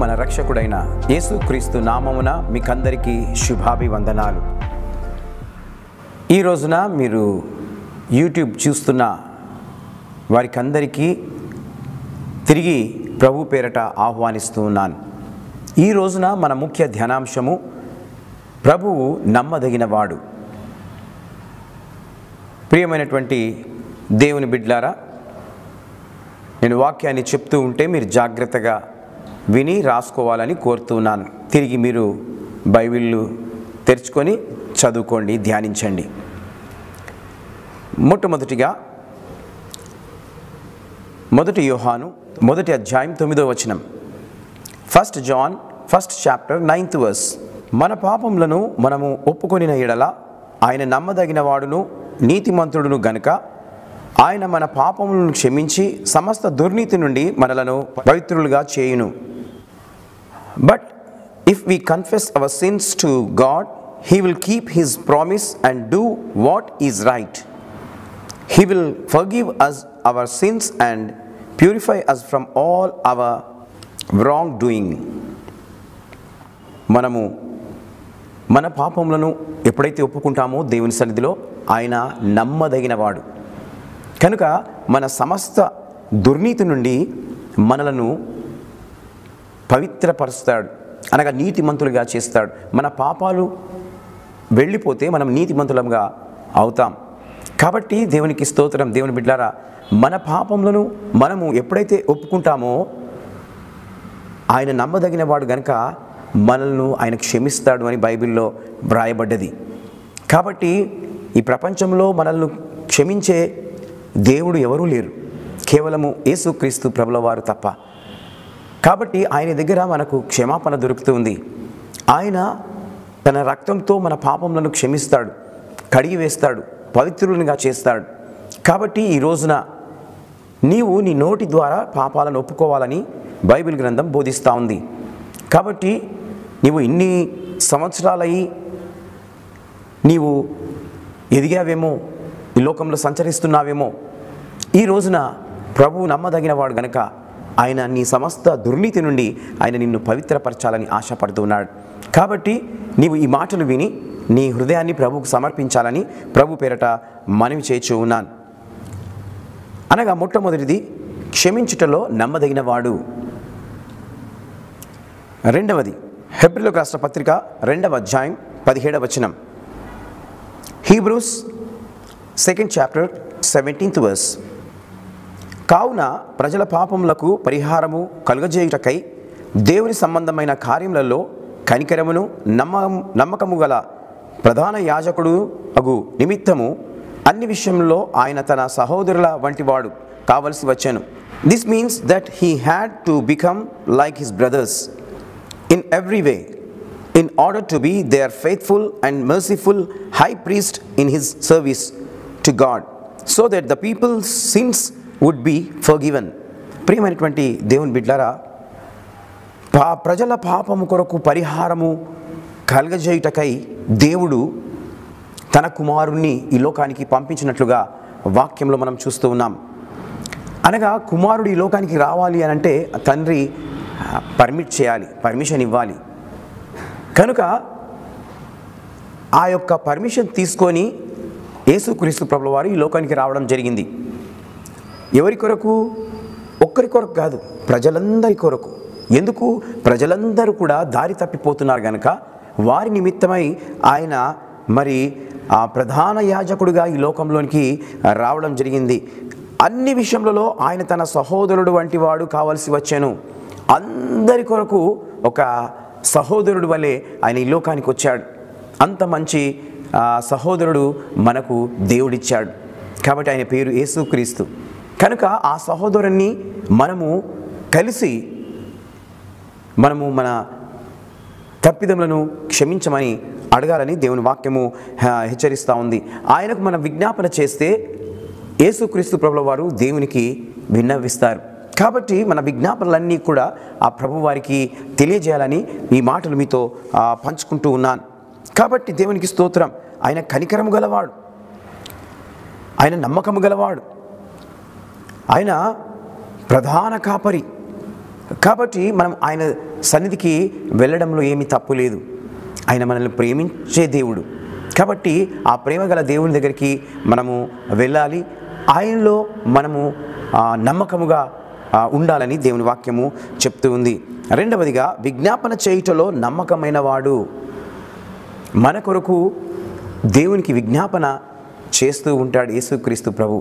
మన రక్షకుడైన యేసుక్రీస్తు నామమున మీకందరికీ శుభాభివందనాలు. ఈ రోజున మీరు యూట్యూబ్ చూస్తున్న వారికందరికీ తిరిగి ప్రభు పేరట ఆహ్వానిస్తూ ఉన్నాను. ఈ రోజున మన ముఖ్య ధ్యానాంశము ప్రభువు నమ్మదగినవాడు. ప్రియమైనటువంటి దేవుని బిడ్డలారా, నేను వాక్యాన్ని చెప్తూ ఉంటే మీరు జాగ్రత్తగా విని రాసుకోవాలని కోరుతున్నాను. తిరిగి మీరు బైబిళ్ళు తెరుచుకొని చదువుకోండి, ధ్యానించండి. మొట్టమొదటిగా 1 యోహాను 1వ అధ్యాయం 9వ వచనం. 1 John 1st chapter 9th verse. మన పాపములను మనము ఒప్పుకొనిన ఎడల ఆయన నమ్మదగిన వాడును నీతిమంతుడును గనుక ఆయన మన పాపములను క్షమించి సమస్త దుర్నీతి నుండి మనలను పవిత్రులుగా చేయును. But if we confess our sins to God, He will keep His promise and do what is right. He will forgive us our sins and purify us from all our wrongdoing. మనము మన పాపములను ఎప్పుడైతే ఒప్పుకుంటామో దేవుని సన్నిధిలో ఆయన నమ్మదగినవాడు కనుక మన సమస్త దుర్నీతి నుండి మనలను పవిత్రపరుస్తాడు, అనగా నీతిమంతులుగా చేస్తాడు. మన పాపాలు వెళ్ళిపోతే మనం నీతిమంతులంగా అవుతాం. కాబట్టి దేవునికి స్తోత్రం. దేవుని బిడ్డలారా, మన పాపములను మనము ఎప్పుడైతే ఒప్పుకుంటామో ఆయన నమ్మదగిన వాడు గనుక మనల్ని ఆయన క్షమిస్తాడు అని బైబిల్లో వ్రాయబడ్డది. కాబట్టి ఈ ప్రపంచంలో మనల్ని క్షమించే దేవుడు ఎవరూ లేరు, కేవలము యేసుక్రీస్తు ప్రభుల వారు తప్ప. కాబట్టి ఆయన దగ్గర మనకు క్షమాపణ దొరుకుతుంది. ఆయన తన రక్తంతో మన పాపములను క్షమిస్తాడు, కడిగి వేస్తాడు, పవిత్రులుగా చేస్తాడు. కాబట్టి ఈ రోజున నీవు నీ నోటి ద్వారా పాపాలను ఒప్పుకోవాలని బైబిల్ గ్రంథం బోధిస్తూ ఉంది. కాబట్టి నీవు ఇన్ని సంవత్సరాలయ్యి నీవు ఎదిగావేమో, ఈ లోకంలో సంచరిస్తున్నావేమో, ఈ రోజున ప్రభువు నమ్మదగిన వాడు గనక ఆయన నీ సమస్త దుర్నీతి నుండి ఆయన నిన్ను పవిత్రపరచాలని ఆశపడుతున్నాడు. కాబట్టి నీవు ఈ మాటలు విని నీ హృదయాన్ని ప్రభువుకు సమర్పించాలని ప్రభు పేరట మనవి చేయించు ఉన్నాను. అనగా మొట్టమొదటిది క్షమించుటలో నమ్మదగిన వాడు. రెండవది హెబ్రీయులకు రాసిన పత్రిక 2వ అధ్యాయం 17వ వచనం. Hebrews 2nd chapter 17th verse. కావున ప్రజల పాపములకు పరిహారము కలుగజేయుటకై దేవుని సంబంధమైన కార్యములలో కనికరమును నమ్మకము గల ప్రధాన యాజకుడు అగు నిమిత్తము అన్ని విషయంలో ఆయన తన సహోదరుల వంటివాడు కావలసి వచ్చాను. This means that he had to become like his brothers in every way in order to be their faithful and merciful high priest in his service to God, so that the people's sins would be forgiven. ప్రియమైనటువంటి దేవుని బిడ్డలారా, ప్రజల పాపము కొరకు పరిహారము కలగజేయుటకై దేవుడు తన కుమారుణ్ణి ఈ లోకానికి పంపించినట్లుగా వాక్యంలో మనం చూస్తూ ఉన్నాం. అనగా కుమారుడు ఈ లోకానికి రావాలి అని అంటే తండ్రి పర్మిట్ చేయాలి, పర్మిషన్ ఇవ్వాలి. కనుక ఆ యొక్క పర్మిషన్ తీసుకొని యేసుక్రీస్తు ప్రభుల వారు ఈ లోకానికి రావడం జరిగింది. ఎవరి కొరకు? ఒక్కరి కొరకు కాదు, ప్రజలందరి కొరకు. ఎందుకు? ప్రజలందరూ కూడా దారి తప్పిపోతున్నారు కనుక వారి నిమిత్తమై ఆయన మరి ఆ ప్రధాన యాజకుడిగా ఈ లోకంలోనికి రావడం జరిగింది. అన్ని విషయములలో ఆయన తన సహోదరుడు వంటి వాడు కావాల్సి వచ్చాను. అందరి కొరకు ఒక సహోదరుడు వలె ఆయన ఈ లోకానికి వచ్చాడు. అంత మంచి సహోదరుడు మనకు దేవుడిచ్చాడు. కాబట్టి ఆయన పేరు యేసుక్రీస్తు. కనుక ఆ సహోదరుణ్ణి మనము కలిసి మన తప్పిదములను క్షమించమని అడగాలని దేవుని వాక్యము హెచ్చరిస్తూ ఉంది. ఆయనకు మనం విజ్ఞాపన చేస్తే యేసుక్రీస్తు ప్రభుల వారు దేవునికి విన్నవిస్తారు. కాబట్టి మన విజ్ఞాపనలన్నీ కూడా ఆ ప్రభు వారికి తెలియజేయాలని ఈ మాటలు మీతో పంచుకుంటూ ఉన్నాను. కాబట్టి దేవునికి స్తోత్రం. ఆయన కనికరము గలవాడు, ఆయన నమ్మకము గలవాడు, ఆయన ప్రధాన కాపరి. కాబట్టి మనం ఆయన సన్నిధికి వెళ్ళడంలో ఏమీ తప్పు లేదు. ఆయన మనల్ని ప్రేమించే దేవుడు కాబట్టి ఆ ప్రేమ గల దేవుని దగ్గరికి మనము వెళ్ళాలి. ఆయనలో మనము నమ్మకముగా ఉండాలని దేవుని వాక్యము చెప్తూ ఉంది. రెండవదిగా, విజ్ఞాపన చేయుటలో నమ్మకమైన వాడు. మన కొరకు దేవునికి విజ్ఞాపన చేస్తూ ఉంటాడు యేసుక్రీస్తు ప్రభు.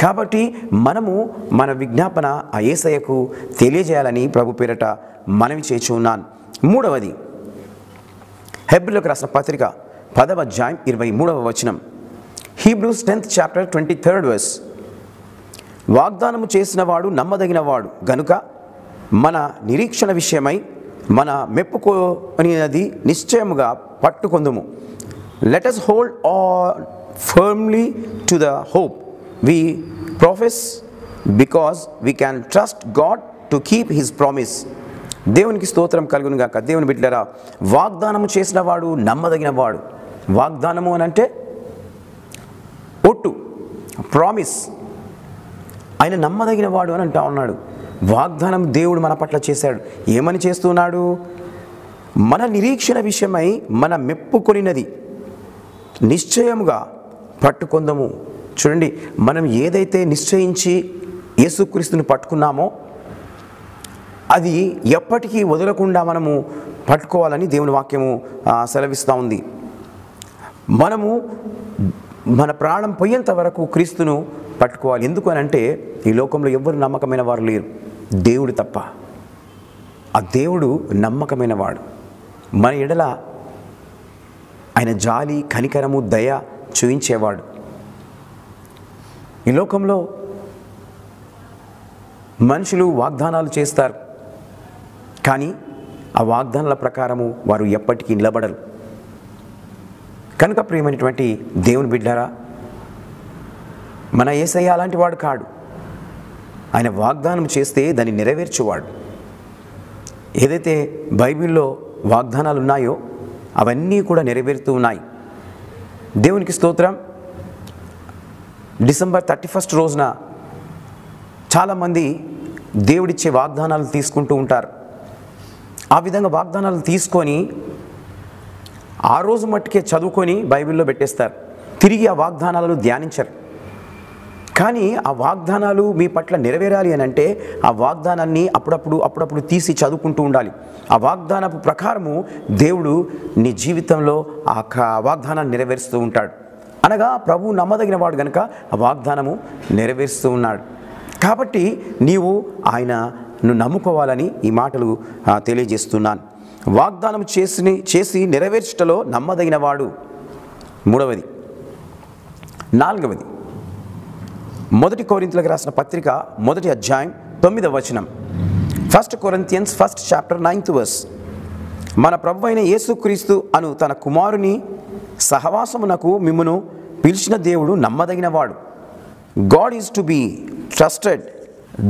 కాబట్టి మనము మన విజ్ఞాపన ఆ యేసయ్యకు తెలియజేయాలని ప్రభు పేరట మనవి చేస్తున్నాను. మూడవది, హెబ్రీయులకు రాసిన పత్రిక 10వ అధ్యాయం 23వ వచనం. Hebrews 10th chapter 23rd verse. వాగ్దానము చేసిన వాడు నమ్మదగిన వాడు గనుక మన నిరీక్షణ విషయమై మన మెప్పుకోనిది నిశ్చయముగా పట్టుకొందుము. Let us hold on firmly to the hope we profess, because we can trust God to keep his promise. దేవునికి స్తోత్రం కలుగును గాక. దేవుని బిడ్డలారా, వాగ్దానము చేసిన వాడు నమ్మదగిన వాడు. వాగ్దానము అని అంటే ఒట్టు, ప్రామిస్. ఆయన నమ్మదగిన వాడు అని అంటా ఉన్నాడు. వాగ్దానం దేవుడు మన పట్ల చేశాడు. ఏమని చేస్తున్నాడు? మన నిరీక్షణ విషయమై మన మెప్పుకొనినది నిశ్చయముగా పట్టుకొందము. చూడండి, మనం ఏదైతే నిశ్చయించి యేసుక్రీస్తుని పట్టుకున్నామో అది ఎప్పటికీ వదలకుండా మనము పట్టుకోవాలని దేవుని వాక్యము సెలవిస్తూ ఉంది. మనము మన ప్రాణం పోయేంత వరకు క్రీస్తును పట్టుకోవాలి. ఎందుకు అని అంటే ఈ లోకంలో ఎవ్వరు నమ్మకమైన వారు లేరు, దేవుడు తప్ప. ఆ దేవుడు నమ్మకమైన వాడు. మన ఎడల ఆయన జాలి, కనికరము, దయ చూయించేవాడు. ఈ లోకంలో మనుషులు వాగ్దానాలు చేస్తారు, కానీ ఆ వాగ్దానాల ప్రకారము వారు ఎప్పటికీ నిలబడరు. కనుక ప్రియమైనటువంటి దేవుని బిడ్డారా, మన యేసయ్య అలాంటి వాడు కాడు. ఆయన వాగ్దానం చేస్తే దాన్ని నెరవేర్చేవాడు. ఏదైతే బైబిల్లో వాగ్దానాలు ఉన్నాయో అవన్నీ కూడా నెరవేరుతూ ఉన్నాయి. దేవునికి స్తోత్రం. డిసెంబర్ 31st రోజున చాలామంది దేవుడిచ్చే వాగ్దానాలు తీసుకుంటూ ఉంటారు. ఆ విధంగా వాగ్దానాలు తీసుకొని ఆ రోజు మట్టుకే చదువుకొని బైబిల్లో పెట్టేస్తారు. తిరిగి ఆ వాగ్దానాలను ధ్యానించరు. కానీ ఆ వాగ్దానాలు మీ పట్ల నెరవేరాలి అని అంటే ఆ వాగ్దానాన్ని అప్పుడప్పుడు తీసి చదువుకుంటూ ఉండాలి. ఆ వాగ్దానపు ప్రకారము దేవుడు నీ జీవితంలో ఆ వాగ్దానాన్ని నెరవేరుస్తూ ఉంటాడు. అనగా ప్రభువు నమ్మదగిన వాడు కనుక ఆ వాగ్దానము నెరవేరుస్తూ ఉన్నాడు. కాబట్టి నీవు ఆయనను నమ్ముకోవాలని ఈ మాటలు తెలియజేస్తున్నాను. వాగ్దానం చేసి నెరవేర్చటలో నమ్మదగిన వాడు. మూడవది. నాలుగవది, 1 కొరింథీయులకు రాసిన పత్రిక 1వ అధ్యాయం 9వ వచనం. 1 Corinthians 1st chapter 9th verse. మన ప్రభు అయిన యేసుక్రీస్తు అను తన కుమారుని సహవాసమునకు మిమ్మును పిలిచిన దేవుడు నమ్మదగిన వాడు. God is to be trusted.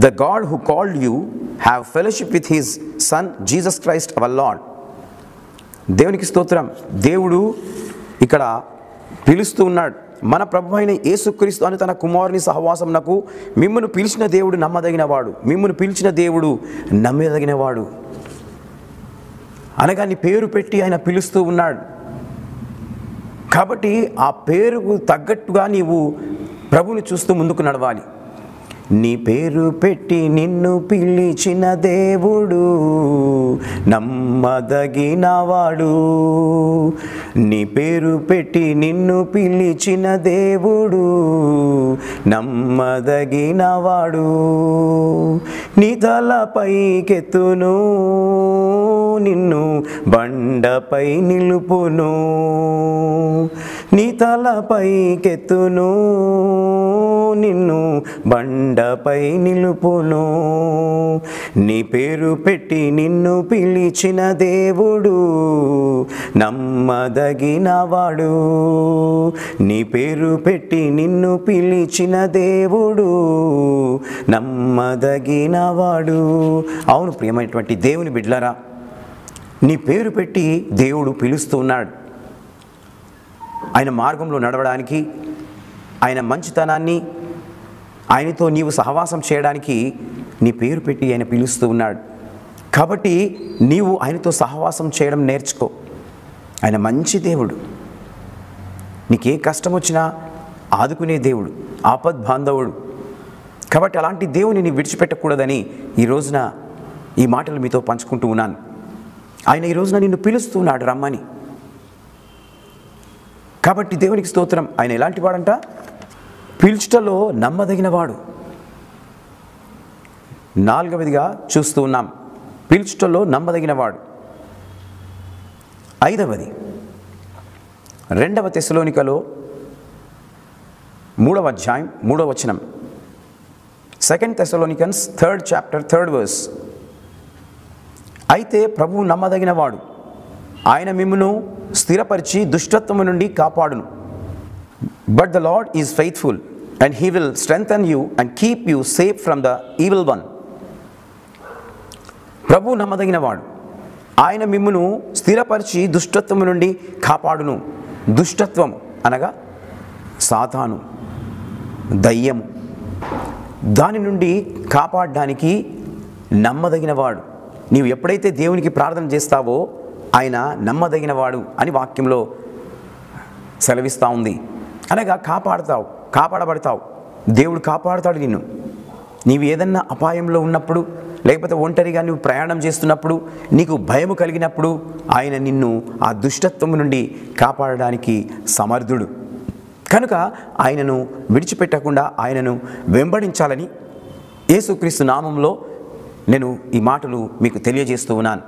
The God who called you have fellowship with his son Jesus Christ our Lord. దేవునికి స్తోత్రం. దేవుడు ఇక్కడ పిలుస్తూ ఉన్నాడు. మన ప్రభు అయిన యేసుక్రీస్తు అని తన కుమారుని సహవాసమునకు మిమ్మును పిలిచిన దేవుడు నమ్మదగిన వాడు. మిమ్మును పిలిచిన దేవుడు నమ్మదగిన వాడు అనగా నీ పేరు పెట్టి ఆయన పిలుస్తూ ఉన్నాడు. కాబట్టి ఆ పేరుకు తగ్గట్టుగా నీవు ప్రభువుని చూస్తూ ముందుకు నడవాలి. నీ పేరు పెట్టి నిన్ను పిలిచిన దేవుడు నమ్మదగినవాడు. నీ పేరు పెట్టి నిన్ను పిలిచిన దేవుడు నమ్మదగినవాడు. నీ తలపైకెత్తును, నిన్ను బండపై నిలుపును. నీ తలపైకెత్తును, నిన్ను బండపై నిలుపును. నీ పేరు పెట్టి నిన్ను పిలిచిన దేవుడు నమ్మదగినవాడు. నీ పేరు పెట్టి నిన్ను పిలిచిన దేవుడు నమ్మదగినవాడు. అవును ప్రియమైనటువంటి దేవుని బిడ్డలారా, నీ పేరు పెట్టి దేవుడు పిలుస్తూ ఉన్నాడు. ఆయన మార్గంలో నడవడానికి, ఆయన మంచితనాన్ని, ఆయనతో నీవు సహవాసం చేయడానికి నీ పేరు పెట్టి ఆయన పిలుస్తూ ఉన్నాడు. కాబట్టి నీవు ఆయనతో సహవాసం చేయడం నేర్చుకో. ఆయన మంచి దేవుడు, నీకే కష్టం వచ్చినా ఆదుకునే దేవుడు, ఆపద్ బాంధవుడు. కాబట్టి అలాంటి దేవుని నీ విడిచిపెట్టకూడదని ఈ రోజున ఈ మాటలు మీతో పంచుకుంటూ ఉన్నాను. ఆయన ఈ రోజున నిన్ను పిలుస్తున్నాడు రమ్మని. కాబట్టి దేవునికి స్తోత్రం. ఆయన ఎలాంటి వాడంట? పిలుచుటలో నమ్మదగినవాడు. 4వదిగా చూస్తూ ఉన్నాం, పిలుచుటలో నమ్మదగినవాడు. 5వది 2 తెస్సలోనికలో 3వ అధ్యాయం 3వ వచనం. 2 Thessalonians 3rd chapter 3rd verse. అయితే ప్రభువు నమ్మదగినవాడు, ఆయన మిమ్మును స్థిరపరిచి దుష్టత్వము నుండి కాపాడును. But the Lord is faithful and he will strengthen you and keep you safe from the evil one. ప్రభువు నమ్మదగినవాడు, ఆయన మిమ్మును స్థిరపరిచి దుష్టత్వము నుండి కాపాడును. దుష్టత్వము అనగా సాతాను, దయ్యము, దాని నుండి కాపాడడానికి నమ్మదగినవాడు. నీవు ఎప్పుడైతే దేవునికి ప్రార్థన చేస్తావో ఆయన నమ్మదగినవాడు అని వాక్యంలో సెలవిస్తూ ఉంది. అనగా కాపాడబడతావు. దేవుడు కాపాడుతాడు నిన్ను. నీవు ఏదన్నా అపాయంలో ఉన్నప్పుడు, లేకపోతే ఒంటరిగా నువ్వు ప్రయాణం చేస్తున్నప్పుడు, నీకు భయము కలిగినప్పుడు ఆయన నిన్ను ఆ దుష్టత్వము నుండి కాపాడడానికి సమర్థుడు. కనుక ఆయనను విడిచిపెట్టకుండా ఆయనను వెంబడించాలని యేసుక్రీస్తు నామంలో నేను ఈ మాటలు మీకు తెలియజేస్తూ ఉన్నాను.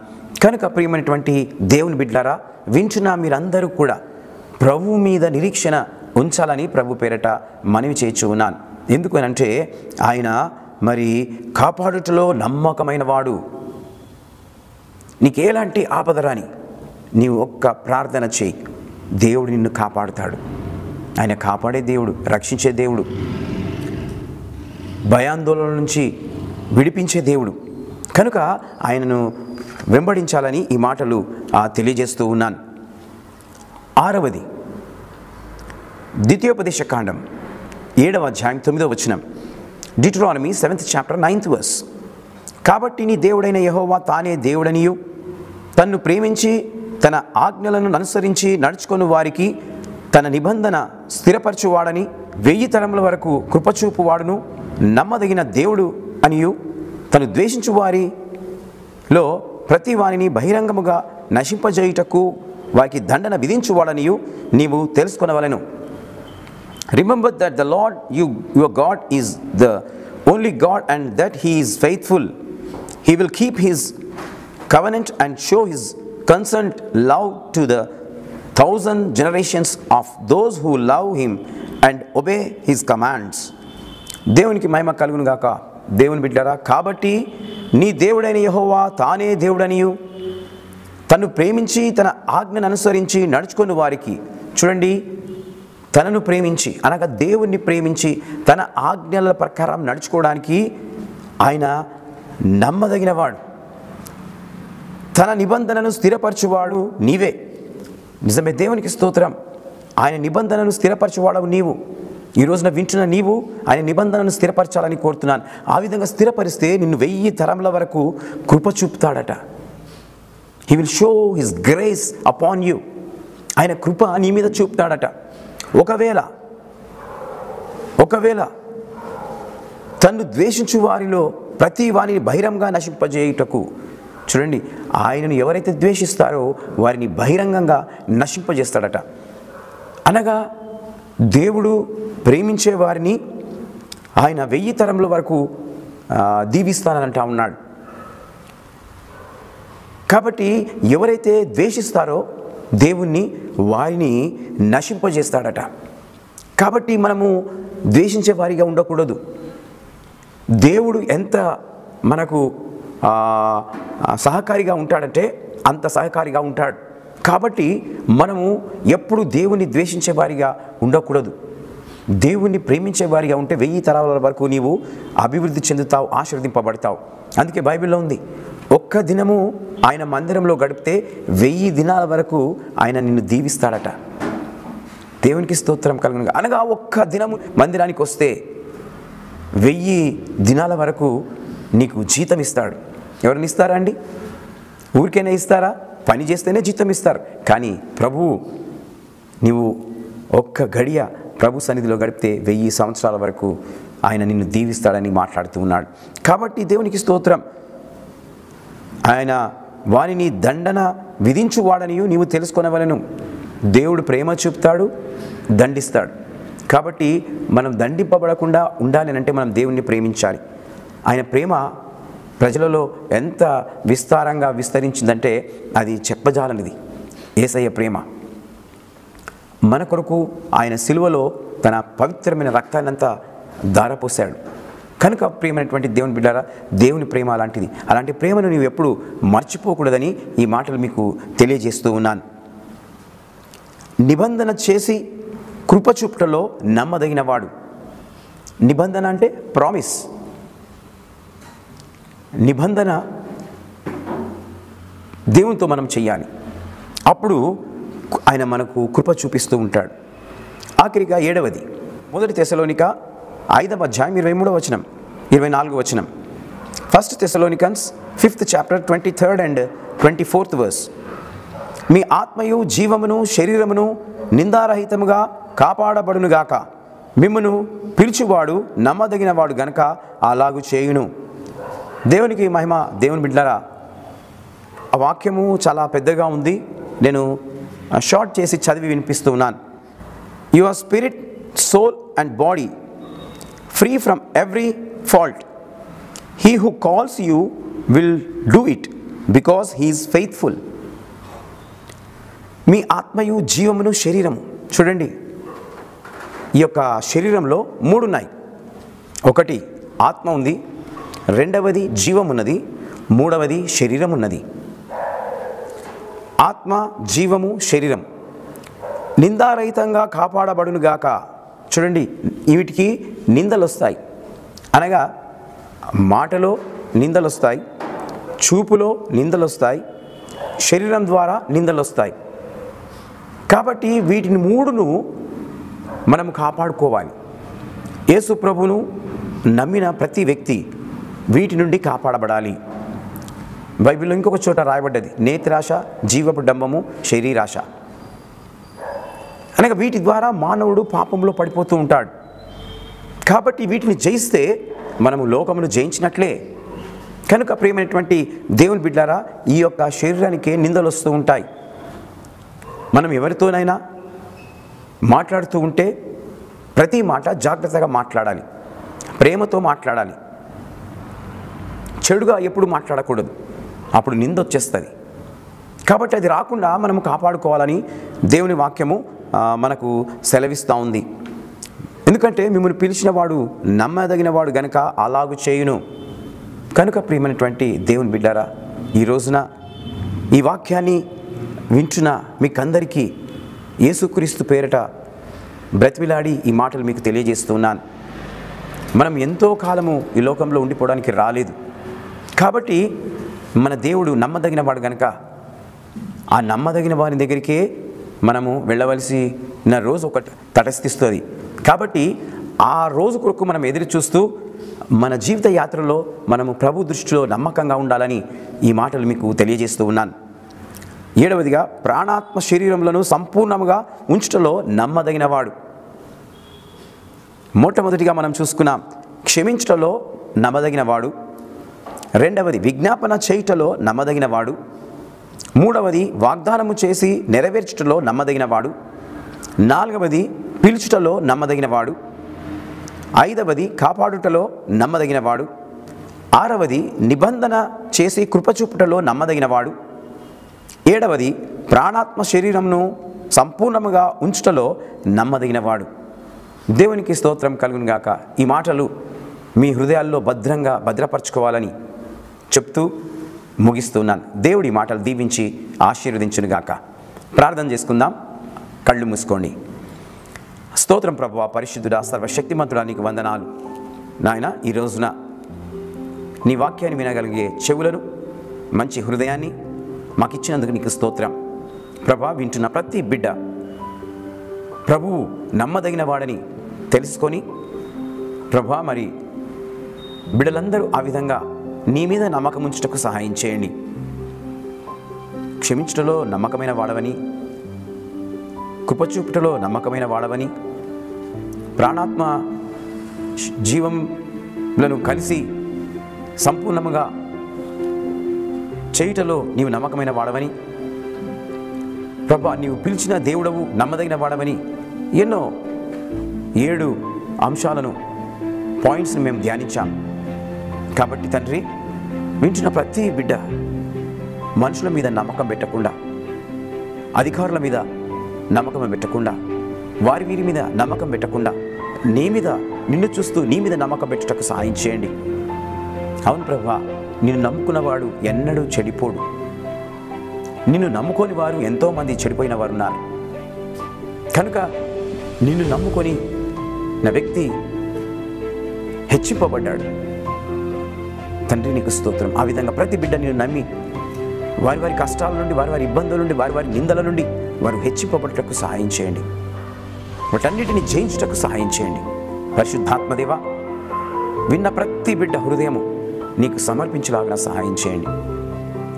కనుక ప్రియమైనటువంటి దేవుని బిడ్డలారా, వింటున్న మీరందరూ కూడా ప్రభువు మీద నిరీక్షణ ఉంచాలని ప్రభు పేరట మనవి చేయించు ఉన్నాను. ఎందుకనంటే ఆయన మరి కాపాడుటలో నమ్మకమైన వాడు. నీకేలాంటి ఆపద రాని నీవు ఒక్క ప్రార్థన చేయి, దేవుడు నిన్ను కాపాడుతాడు. ఆయన కాపాడే దేవుడు, రక్షించే దేవుడు, భయాందోళన నుంచి విడిపించే దేవుడు. కనుక ఆయనను వెంబడించాలని ఈ మాటలు తెలియజేస్తూ ఉన్నాను. 6వది ద్వితీయోపదేశకాండం 7వ అధ్యాయం 9వ వచనం. Deuteronomy 7th chapter 9th verse. కాబట్టి నీ దేవుడైన యెహోవా తానే దేవుడనియు, తన్ను ప్రేమించి తన ఆజ్ఞలను అనుసరించి నడుచుకొని వారికి తన నిబంధన స్థిరపరచువాడని, 1000 తరముల వరకు కృపచూపువాడును, నమ్మదగిన దేవుడు అనియు, తను ద్వేషించు వారిలో ప్రతి వారిని బహిరంగముగా నశింపజేయుటకు వారికి దండన విధించువాడనియు నీవు తెలుసుకొనవలెను. Remember that the Lord your God is the only God and that He is faithful. He will keep His covenant and show His constant love to the 1,000 generations of those who love Him and obey His commands. దేవునికి మహిమ కలుగును గాక. దేవుని బిడ్డలారా, కాబట్టి నీ దేవుడైన యెహోవా తానే దేవుడనియు, తను ప్రేమించి తన ఆజ్ఞను అనుసరించి నడుచుకుని వారికి, చూడండి, తనను ప్రేమించి అనగా దేవుణ్ణి ప్రేమించి తన ఆజ్ఞల ప్రకారం నడుచుకోవడానికి ఆయన నమ్మదగినవాడు. తన నిబంధనను స్థిరపరచువాడు నీవే. నిజమే, దేవునికి స్తోత్రం. ఆయన నిబంధనను స్థిరపరచువాడవు నీవు. ఈ రోజున వింటున్న నీవు ఆయన నిబంధనను స్థిరపరచాలని కోరుతున్నాను. ఆ విధంగా స్థిరపరిస్తే నిన్ను 1000 తరముల వరకు కృప చూపుతాడట. He will show his grace upon you. ఆయన కృప నీ మీద చూపుతాడట. ఒకవేళ తన్ను ద్వేషించు వారిలో ప్రతి వారిని బహిరంగంగా నశింపజేయుటకు, చూడండి, ఆయనను ఎవరైతే ద్వేషిస్తారో వారిని బహిరంగంగా నశింపజేస్తాడట. అనగా దేవుడు ప్రేమించే వారిని ఆయన 1000 తరముల వరకు దీవిస్తానంటా ఉన్నాడు. కాబట్టి ఎవరైతే ద్వేషిస్తారో దేవుణ్ణి వారిని నశింపజేస్తాడట. కాబట్టి మనము ద్వేషించే వారిగా ఉండకూడదు. దేవుడు ఎంత మనకు సహకారిగా ఉంటాడంటే అంత సహకారిగా ఉంటాడు. కాబట్టి మనము ఎప్పుడు దేవుని ద్వేషించే వారిగా ఉండకూడదు. దేవుణ్ణి ప్రేమించే వారిగా ఉంటే 1000 తరాల వరకు నీవు అభివృద్ధి చెందుతావు, ఆశీర్వదింపబడతావు. అందుకే బైబిల్లో ఉంది, ఒక్క దినము ఆయన మందిరంలో గడిపితే 1000 దినాల వరకు ఆయన నిన్ను దీవిస్తాడట. దేవునికి స్తోత్రం కలుగును. అనగా ఒక్క దినము మందిరానికి వస్తే 1000 దినాల వరకు నీకు జీతం ఇస్తాడు. ఎవరిని ఇస్తారా అండి? ఊరికైనా ఇస్తారా? పని చేస్తేనే జీతం ఇస్తారు. కానీ ప్రభువు, నీవు ఒక్క గడియ ప్రభు సన్నిధిలో గడిపితే 1000 సంవత్సరాల వరకు ఆయన నిన్ను దీవిస్తాడని మాట్లాడుతూ ఉన్నాడు. కాబట్టి దేవునికి స్తోత్రం. ఆయన వారిని దండన విధించువాడనియు నీవు తెలుసుకొనవలెను. దేవుడు ప్రేమ చూపుతాడు, దండిస్తాడు. కాబట్టి మనం దండింపబడకుండా ఉండాలి అంటే మనం దేవుణ్ణి ప్రేమించాలి. ఆయన ప్రేమ ప్రజలలో ఎంత విస్తారంగా విస్తరించిందంటే అది చెప్పజాలనిది. యేసయ్య ప్రేమ మన కొరకు ఆయన సిలువలో తన పవిత్రమైన రక్తాన్నంతా ధారపోశాడు. కనుక ప్రియమైనటువంటి దేవుని బిడ్డారా, దేవుని ప్రేమ అలాంటిది. అలాంటి ప్రేమను నీవు ఎప్పుడు మర్చిపోకూడదని ఈ మాటలు మీకు తెలియజేస్తూ ఉన్నాను. నిబంధన చేసి కృపచూపుటలో నమ్మదగినవాడు. నిబంధన అంటే ప్రామిస్. నిబంధన దేవునితో మనం చెయ్యాలి. అప్పుడు ఆయన మనకు కృప చూపిస్తూ ఉంటాడు. ఆఖరిగా 7వది, 1 తెస్సలోనిక 5వ అధ్యాయం 23వ వచనం, 24వ వచనం. 1 Thessalonians 5th chapter 23rd and 24th verse. మీ ఆత్మయు జీవమును శరీరమును నిందారహితముగా కాపాడబడునుగాక. మిమ్మును పిలుచువాడు నమ్మదగినవాడు గనక అలాగు చేయును. దేవునికి మహిమ. దేవుని బిడ్డలారా, ఆ వాక్యము చాలా పెద్దగా ఉంది. నేను షార్ట్ చేసి చదివి వినిపిస్తూ ఉన్నాను. Your spirit, soul and body free from every fault. He who calls you will do it because he is faithful. మీ ఆత్మయు జీవమును శరీరము. చూడండి, ఈ యొక్క శరీరంలో 3 ఉన్నాయి. ఒకటి ఆత్మ ఉంది, 2వది జీవం ఉన్నది, 3వది శరీరం ఉన్నది. ఆత్మ, జీవము, శరీరం నిందారహితంగా కాపాడబడునుగాక. చూడండి, వీటికి నిందలు వస్తాయి. అనగా మాటలో నిందలు వస్తాయి, చూపులో నిందలు వస్తాయి, శరీరం ద్వారా నిందలు వస్తాయి. కాబట్టి వీటిని 3ను మనం కాపాడుకోవాలి. యేసు ప్రభువును నమ్మిన ప్రతి వ్యక్తి వీటి నుండి కాపాడబడాలి. బైబిల్లో ఇంకొక చోట రాయబడ్డది, నేత్రాశ, జీవపు డంబము, శరీరాశ. అనగా వీటి ద్వారా మానవుడు పాపంలో పడిపోతూ ఉంటాడు. కాబట్టి వీటిని జయిస్తే మనము లోకమును జయించినట్లే. కనుక ప్రియమైనటువంటి దేవుని బిడ్డలారా, ఈ యొక్క శరీరానికే నిందలు వస్తూ ఉంటాయి. మనం ఎవరితోనైనా మాట్లాడుతూ ఉంటే ప్రతి మాట జాగ్రత్తగా మాట్లాడాలి, ప్రేమతో మాట్లాడాలి. చెడుగా ఎప్పుడు మాట్లాడకూడదు, అప్పుడు నింద వచ్చేస్తుంది. కాబట్టి అది రాకుండా మనము కాపాడుకోవాలని దేవుని వాక్యము మనకు సెలవిస్తూ ఉంది. ఎందుకంటే మిమ్మల్ని పిలిచిన వాడు నమ్మదగిన వాడు గనుక అలాగు చేయును. కనుక ప్రియమైనటువంటి దేవుని బిడ్డారా, ఈ రోజున ఈ వాక్యాన్ని వింటున్న మీకందరికీ యేసుక్రీస్తు పేరిట బ్రతిమిలాడి ఈ మాటలు మీకు తెలియజేస్తున్నాను. మనం ఎంతో కాలము ఈ లోకంలో ఉండిపోవడానికి రాలేదు. కాబట్టి మన దేవుడు నమ్మదగిన వాడు కనుక ఆ నమ్మదగిన వారి దగ్గరికే మనము వెళ్ళవలసిన రోజు ఒకటి తటస్థిస్తుంది. కాబట్టి ఆ రోజు కొరకు మనం ఎదురు చూస్తూ మన జీవిత యాత్రలో మనము ప్రభు దృష్టిలో నమ్మకంగా ఉండాలని ఈ మాటలు మీకు తెలియజేస్తూ ఉన్నాను. 7వదిగా, ప్రాణాత్మ శరీరములను సంపూర్ణముగా ఉంచుటలో నమ్మదగినవాడు. మొట్టమొదటిగా మనం చూసుకున్నాం, క్షమించుటలో నమ్మదగినవాడు. 2వది, విజ్ఞాపన చేయుటలో నమ్మదగినవాడు. 3వది, వాగ్దానము చేసి నెరవేర్చుటలో నమ్మదగినవాడు. 4వది, పిలుచుటలో నమ్మదగినవాడు. 5వది, కాపాడుటలో నమ్మదగినవాడు. 6వది, నిబంధన చేసి కృపచూపుటలో నమ్మదగినవాడు. 7వది, ప్రాణాత్మ శరీరమును సంపూర్ణముగా ఉంచుటలో నమ్మదగినవాడు. దేవునికి స్తోత్రం కలుగును గాక. ఈ మాటలు మీ హృదయాల్లో భద్రంగా భద్రపరచుకోవాలని చెప్తూ ముగిస్తున్నాను. దేవుడి మాటలు దీవించి ఆశీర్వదించును గాక. ప్రార్థన చేసుకుందాం. కళ్ళు మూసుకోండి. స్తోత్రం ప్రభువా, పరిశుద్ధుడా, సర్వశక్తిమంతుడా, నీకు వందనాలు నాయన. ఈ రోజున నీ వాక్యాన్ని వినగలిగే చెవులను, మంచి హృదయాన్ని మాకిచ్చినందుకు నీకు స్తోత్రం ప్రభా. వింటున్న ప్రతి బిడ్డ ప్రభువు నమ్మదగిన వాడని తెలుసుకొని ప్రభా, మరి బిడ్డలందరూ ఆ విధంగా నీ మీద నమ్మకం ఉంచుటకు సహాయం చేయండి. క్షమించుటలో నమ్మకమైన వాడవని, కృపచూపుటలో నమ్మకమైన వాడవని, ప్రాణాత్మ జీవంలను కలిసి సంపూర్ణముగా చేయుటలో నీవు నమ్మకమైన వాడవని, ప్రభా నీవు పిలిచిన దేవుడవు, నమ్మదగిన వాడవని ఎన్నో 7 అంశాలను, పాయింట్స్ని మేము ధ్యానించాం. కాబట్టి తండ్రి, వింటున్న ప్రతి బిడ్డ మనుషుల మీద నమ్మకం పెట్టకుండా, అధికారుల మీద నమ్మకం పెట్టకుండా, వీరి మీద నమ్మకం పెట్టకుండా, నిన్ను చూస్తూ నీ మీద నమ్మకం పెట్టుటకు సహాయం చేయండి. అవును ప్రభువా, నిన్ను నమ్ముకున్నవాడు ఎన్నడూ చెడిపోడు. నిన్ను నమ్ముకొని వారు ఎంతోమంది చెడిపోయిన వారు ఉన్నారు. కనుక నిన్ను నమ్ముకొని నా వ్యక్తి హెచ్చింపబడ్డాడు. తండ్రి నీకు స్తోత్రం. ఆ విధంగా ప్రతి బిడ్డ నిన్ను నమ్మి వారి కష్టాల నుండి, వారి ఇబ్బందుల నుండి, వారి నిందల నుండి వారు హెచ్చింపబడుటకు సహాయం చేయండి. వాటన్నిటిని జయించుటకు సహాయం చేయండి. పరిశుద్ధాత్మదేవా, విన్న ప్రతి బిడ్డ హృదయము నీకు సమర్పించలాగా సహాయం చేయండి.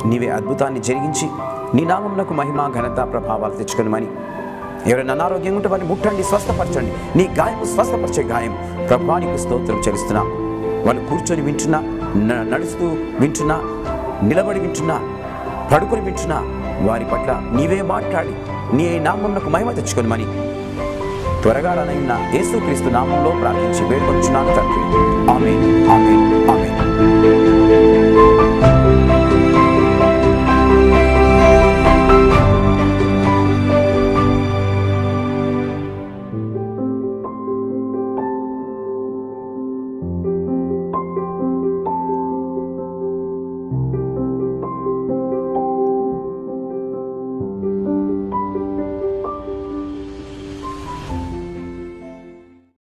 నీవే అద్భుతాన్ని జరిగించి నీ నామమునకు మహిమ, ఘనత, ప్రభావాలు తెచ్చుకొనమని, ఎవరైనా అనారోగ్యంగా ఉంటే వారిని ముట్టండి, స్వస్థపరచండి. నీ గాయము స్వస్థపరిచే గాయం ప్రభువానికి స్తోత్రం చెల్లిస్తున్నా. వాళ్ళు కూర్చొని వింటున్నా, నడుస్తూ వింటున్నా, నిలబడి వింటున్నా, పడుకొని వింటున్నా, వారి పట్ల నీవే మాట్లాడి నీ నామమునకు మహిమ తెచ్చుకొనమని త్వరగా రానైన యేసుక్రీస్తు నామంలో ప్రార్థించి వేడుకొంచున్నాను తండ్రి. ఆమేన్, ఆమేన్, ఆమేన్.